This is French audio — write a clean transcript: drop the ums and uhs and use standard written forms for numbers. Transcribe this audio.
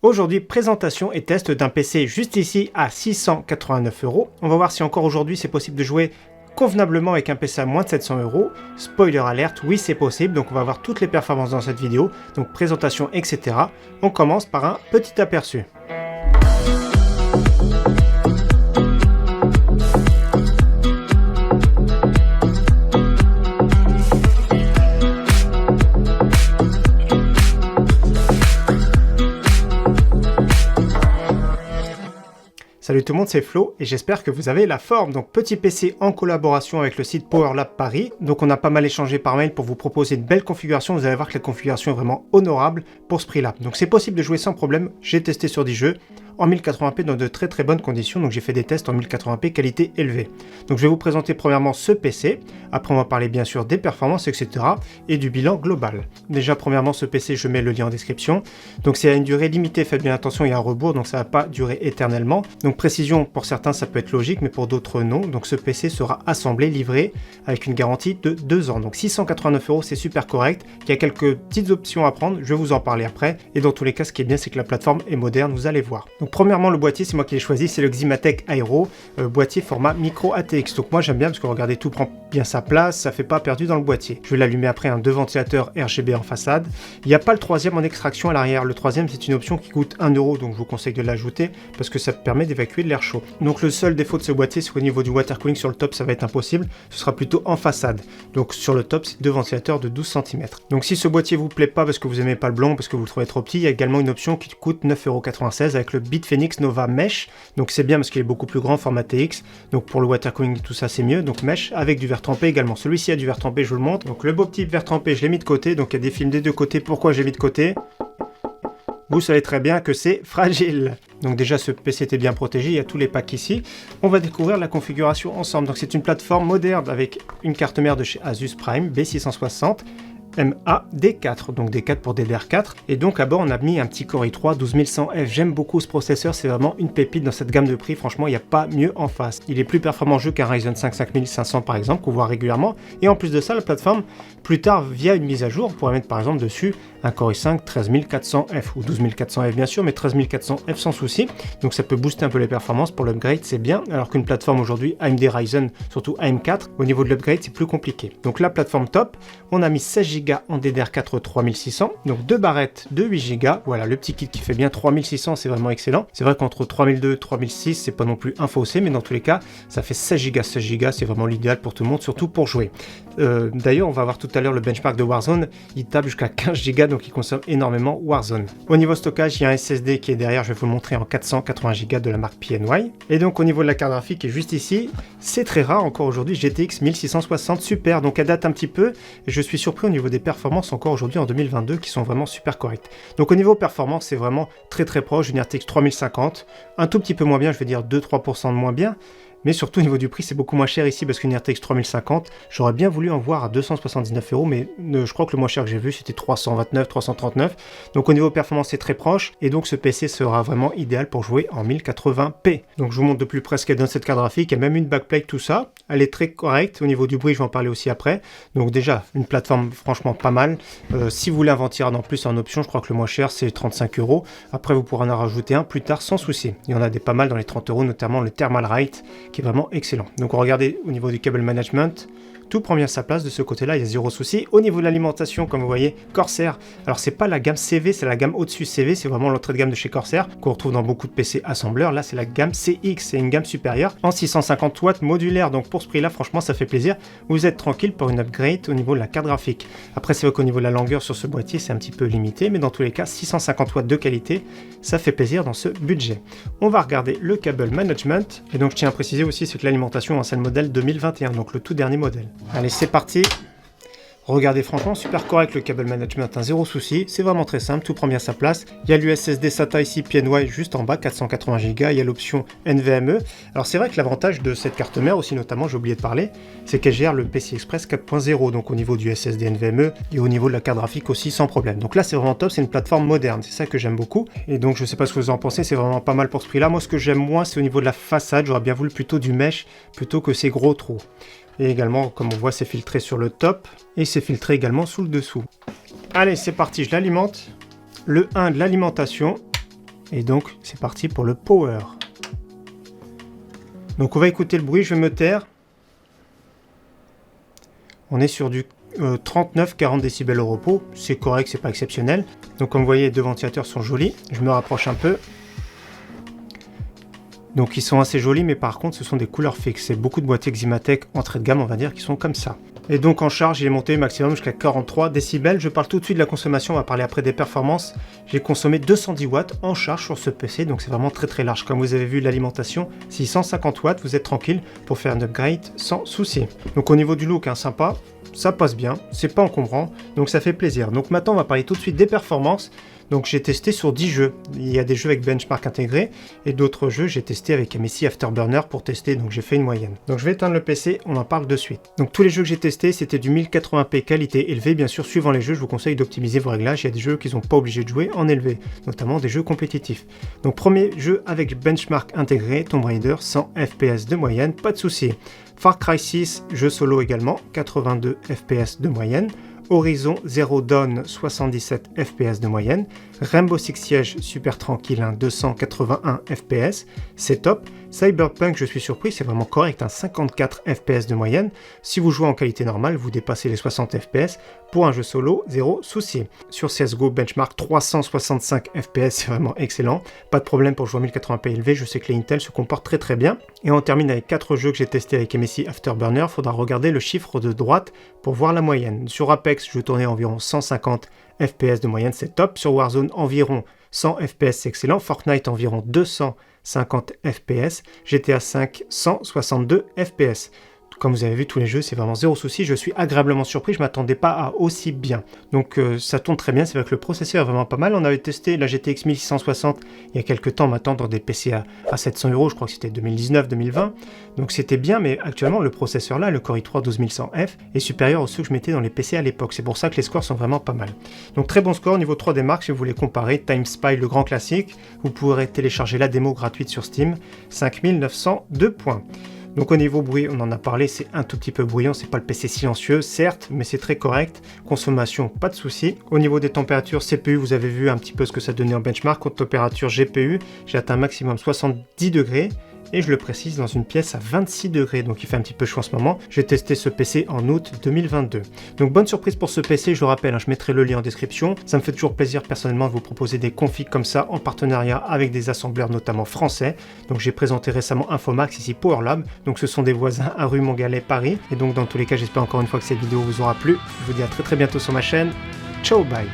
Aujourd'hui, présentation et test d'un PC juste ici à 689 €. On va voir si encore aujourd'hui c'est possible de jouer convenablement avec un PC à moins de 700 €. Spoiler alerte, oui c'est possible, donc on va voir toutes les performances dans cette vidéo, donc présentation, etc. On commence par un petit aperçu. Salut tout le monde, c'est Flo et j'espère que vous avez la forme. Donc petit PC en collaboration avec le site PowerLab Paris. Donc on a pas mal échangé par mail pour vous proposer une belle configuration. Vous allez voir que la configuration est vraiment honorable pour ce prix-là. Donc c'est possible de jouer sans problème. J'ai testé sur 10 jeux en 1080p dans de très bonnes conditions. Donc j'ai fait des tests en 1080p qualité élevée. Donc je vais vous présenter premièrement ce PC. Après on va parler bien sûr des performances, etc. et du bilan global. Déjà premièrement ce PC, je mets le lien en description. Donc c'est à une durée limitée, faites bien attention, il y a un rebours, donc ça va pas durer éternellement. Donc précision, pour certains ça peut être logique, mais pour d'autres non. Donc ce PC sera assemblé, livré avec une garantie de 2 ans. Donc 689 € c'est super correct. Il y a quelques petites options à prendre, je vais vous en parler après. Et dans tous les cas, ce qui est bien, c'est que la plateforme est moderne, vous allez voir. Donc premièrement, le boîtier, c'est moi qui l'ai choisi, c'est le Ximatec Aero, boîtier format micro ATX. Donc moi j'aime bien parce que regardez, tout prend bien sa place, ça fait pas perdu dans le boîtier. Je vais l'allumer après, deux ventilateurs RGB en façade. Il n'y a pas le troisième en extraction à l'arrière. Le troisième, c'est une option qui coûte 1 €, donc je vous conseille de l'ajouter parce que ça permet d'évacuer de l'air chaud. Donc le seul défaut de ce boîtier, c'est qu'au niveau du water cooling sur le top, ça va être impossible. Ce sera plutôt en façade. Donc sur le top, c'est deux ventilateurs de 12 cm. Donc si ce boîtier vous plaît pas parce que vous aimez pas le blond, parce que vous le trouvez trop petit, il y a également une option qui coûte 9,96 € avec le BitFenix Nova Mesh. Donc c'est bien parce qu'il est beaucoup plus grand, format TX. Donc pour le water cooling et tout ça, c'est mieux. Donc Mesh avec du verre trempé également. Celui-ci a du verre trempé, je vous le montre. Donc le beau petit verre trempé, je l'ai mis de côté. Donc il y a des films des deux côtés. Pourquoi j'ai mis de côté ? Vous savez très bien que c'est fragile. Donc déjà ce PC était bien protégé, il y a tous les packs ici. On va découvrir la configuration ensemble. Donc c'est une plateforme moderne avec une carte mère de chez Asus Prime B660. MA-D4, donc D4 pour DDR4. Et donc à bord on a mis un petit Core i3 12100F. J'aime beaucoup ce processeur, c'est vraiment une pépite dans cette gamme de prix. Franchement, il n'y a pas mieux en face. Il est plus performant en jeu qu'un Ryzen 5 5500 par exemple, qu'on voit régulièrement. Et en plus de ça, la plateforme, plus tard via une mise à jour, on pourrait mettre par exemple dessus un Core i5 13400F ou 12400F bien sûr, mais 13400F sans souci. Donc ça peut booster un peu les performances. Pour l'upgrade, c'est bien. Alors qu'une plateforme aujourd'hui AMD Ryzen, surtout AM4, au niveau de l'upgrade, c'est plus compliqué. Donc la plateforme top, on a mis 16 Go en DDR4 3600, donc deux barrettes de 8 Go. Voilà le petit kit qui fait bien 3600, c'est vraiment excellent. C'est vrai qu'entre 3002 et 3006, c'est pas non plus un fossé, mais dans tous les cas, ça fait 16 Go. 16 Go, c'est vraiment l'idéal pour tout le monde, surtout pour jouer. D'ailleurs, on va voir tout à l'heure le benchmark de Warzone, il tape jusqu'à 15 Go, donc il consomme énormément Warzone. Au niveau stockage, il y a un SSD qui est derrière, je vais vous le montrer en 480 Go de la marque PNY. Et donc au niveau de la carte graphique, qui est juste ici, c'est très rare encore aujourd'hui, GTX 1660 Super, donc elle date un petit peu, et je suis surpris au niveau des performances encore aujourd'hui en 2022 qui sont vraiment super correctes. Donc au niveau performance, c'est vraiment très proche d'une RTX 3050, un tout petit peu moins bien, je vais dire 2-3% de moins bien. Mais surtout au niveau du prix, c'est beaucoup moins cher ici parce qu'une RTX 3050, j'aurais bien voulu en voir à 279 €, mais je crois que le moins cher que j'ai vu c'était 329, 339. Donc au niveau performance, c'est très proche et donc ce PC sera vraiment idéal pour jouer en 1080p. Donc je vous montre de plus près ce qu'elle donne cette carte graphique. Il y a même une backplate, tout ça. Elle est très correcte. Au niveau du bruit, je vais en parler aussi après. Donc déjà, une plateforme franchement pas mal. Si vous voulez un ventirail en plus en option, je crois que le moins cher c'est 35 €. Après, vous pourrez en rajouter un plus tard sans souci. Il y en a des pas mal dans les 30 €, notamment le Thermalright, qui est vraiment excellent. Donc regardez au niveau du cable management, tout prend bien sa place de ce côté-là, il y a zéro souci. Au niveau de l'alimentation, comme vous voyez, Corsair, alors c'est pas la gamme CV, c'est la gamme au-dessus CV, c'est vraiment l'entrée de gamme de chez Corsair, qu'on retrouve dans beaucoup de PC assembleurs. Là, c'est la gamme CX, c'est une gamme supérieure, en 650 watts modulaire, donc pour ce prix-là, franchement, ça fait plaisir. Vous êtes tranquille pour une upgrade au niveau de la carte graphique. Après, c'est vrai qu'au niveau de la longueur sur ce boîtier, c'est un petit peu limité, mais dans tous les cas, 650 watts de qualité, ça fait plaisir dans ce budget. On va regarder le cable management, et donc je tiens à préciser aussi, c'est que l'alimentation, c'est le modèle 2021, donc le tout dernier modèle. Allez, c'est parti. Regardez, franchement, super correct le cable management, zéro souci, c'est vraiment très simple, tout prend bien sa place. Il y a l'USSD SATA ici, PNY juste en bas, 480 Go, il y a l'option NVMe. Alors c'est vrai que l'avantage de cette carte mère aussi, notamment, j'ai oublié de parler, c'est qu'elle gère le PCI Express 4.0, donc au niveau du SSD NVMe et au niveau de la carte graphique aussi sans problème. Donc là c'est vraiment top, c'est une plateforme moderne, c'est ça que j'aime beaucoup. Et donc je sais pas ce que vous en pensez, c'est vraiment pas mal pour ce prix-là. Moi ce que j'aime moins, c'est au niveau de la façade, j'aurais bien voulu plutôt du mesh plutôt que ces gros trous. Et également, comme on voit, c'est filtré sur le top et c'est filtré également sous le dessous. Allez, c'est parti, je l'alimente. Le 1 de l'alimentation. Et donc c'est parti pour le power. Donc on va écouter le bruit, je vais me taire. On est sur du 39-40 décibels au repos, c'est correct, c'est pas exceptionnel. Donc comme vous voyez, les deux ventilateurs sont jolis, je me rapproche un peu. Donc ils sont assez jolis, mais par contre ce sont des couleurs fixes. C'est beaucoup de boîtiers Ximatec entrée de gamme, on va dire, qui sont comme ça. Et donc en charge, il est monté maximum jusqu'à 43 décibels. Je parle tout de suite de la consommation, on va parler après des performances. J'ai consommé 210 watts en charge sur ce PC, donc c'est vraiment très très large. Comme vous avez vu, l'alimentation, 650 watts, vous êtes tranquille pour faire un upgrade sans souci. Donc au niveau du look, sympa, ça passe bien, c'est pas encombrant, donc ça fait plaisir. Donc maintenant, on va parler tout de suite des performances. Donc j'ai testé sur 10 jeux. Il y a des jeux avec benchmark intégré et d'autres jeux j'ai testé avec MSI Afterburner pour tester, donc j'ai fait une moyenne. Donc je vais éteindre le PC, on en parle de suite. Donc tous les jeux que j'ai testés, c'était du 1080p qualité élevée. Bien sûr, suivant les jeux, je vous conseille d'optimiser vos réglages. Il y a des jeux qui sont pas obligés de jouer en élevé, notamment des jeux compétitifs. Donc premier jeu avec benchmark intégré, Tomb Raider, 100 fps de moyenne, pas de souci. Far Cry 6, jeu solo également, 82 fps de moyenne. Horizon Zero Dawn, 77 fps de moyenne. Rainbow Six Siege, super tranquille, 281 fps, c'est top. Cyberpunk, je suis surpris, c'est vraiment correct, 54 fps de moyenne. Si vous jouez en qualité normale, vous dépassez les 60 fps. Pour un jeu solo, zéro souci. Sur CSGO, benchmark 365 fps, c'est vraiment excellent. Pas de problème pour jouer en 1080p élevé, je sais que les Intel se comportent très très bien. Et on termine avec 4 jeux que j'ai testés avec MSI Afterburner. Faudra regarder le chiffre de droite pour voir la moyenne. Sur Apex, je tournais environ 150 fps de moyenne, c'est top. Sur Warzone, environ 100 fps, c'est excellent. Fortnite, environ 250 fps. GTA 5, 162 fps. Comme vous avez vu, tous les jeux, c'est vraiment zéro souci. Je suis agréablement surpris, je ne m'attendais pas à aussi bien. Donc ça tourne très bien, c'est vrai que le processeur est vraiment pas mal. On avait testé la GTX 1660 il y a quelques temps maintenant dans des PC à 700 €, je crois que c'était 2019-2020. Donc c'était bien, mais actuellement le processeur là, le Core i3 12100F, est supérieur aux ceux que je mettais dans les PC à l'époque. C'est pour ça que les scores sont vraiment pas mal. Donc très bon score, niveau 3 des marques, si vous voulez comparer, Time Spy, le grand classique, vous pourrez télécharger la démo gratuite sur Steam, 5902 points. Donc au niveau bruit, on en a parlé, c'est un tout petit peu bruyant, c'est pas le PC silencieux, certes, mais c'est très correct. Consommation, pas de souci. Au niveau des températures CPU, vous avez vu un petit peu ce que ça donnait en benchmark. En température GPU, j'ai atteint maximum 70 degrés. Et je le précise, dans une pièce à 26 degrés, donc il fait un petit peu chaud en ce moment. J'ai testé ce PC en août 2022. Donc bonne surprise pour ce PC, je le rappelle, je mettrai le lien en description. Ça me fait toujours plaisir personnellement de vous proposer des configs comme ça en partenariat avec des assembleurs notamment français. Donc j'ai présenté récemment Infomax ici PowerLab, donc ce sont des voisins à rue Montgalais Paris. Et donc dans tous les cas, j'espère encore une fois que cette vidéo vous aura plu. Je vous dis à très bientôt sur ma chaîne. Ciao, bye.